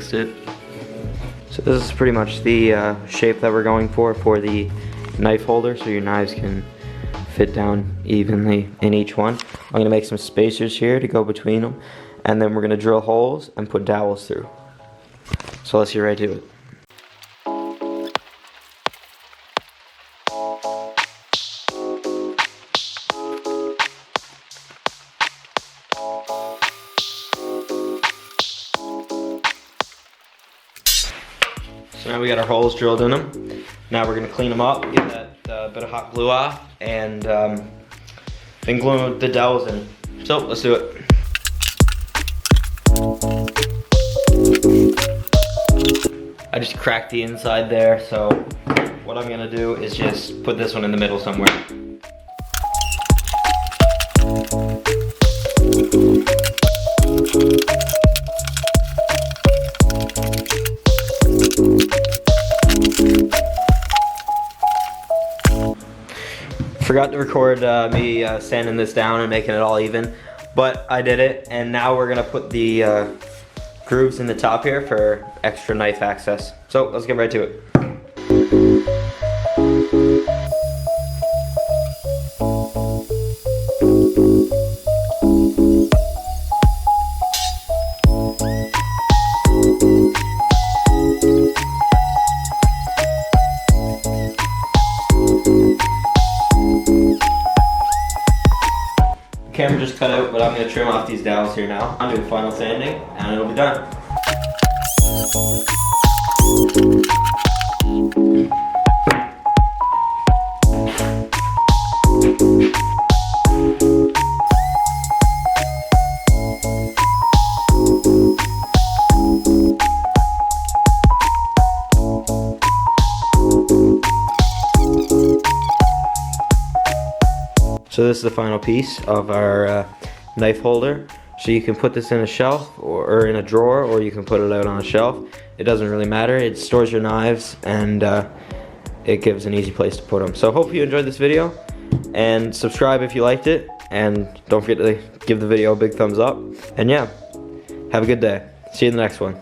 fixed it. So this is pretty much the shape that we're going for the knife holder, so your knives can fit down evenly in each one. I'm gonna make some spacers here to go between them, and then we're gonna drill holes and put dowels through. So let's get right to it. So now we got our holes drilled in them. Now we're gonna clean them up, get that bit of hot glue off, and then glue the dowels in. So let's do it. I just cracked the inside there, so what I'm gonna do is just put this one in the middle somewhere. Forgot to record me sanding this down and making it all even, but I did it, and now we're gonna put the grooves in the top here for extra knife access. So let's get right to it. Camera just cut out, but I'm going to trim off these dowels here now. I'm doing final sanding, and it'll be done. So this is the final piece of our knife holder. So you can put this in a shelf or in a drawer, or you can put it out on a shelf. It doesn't really matter. It stores your knives, and it gives an easy place to put them. So hope you enjoyed this video, and subscribe if you liked it, and don't forget to give the video a big thumbs up. And yeah, have a good day. See you in the next one.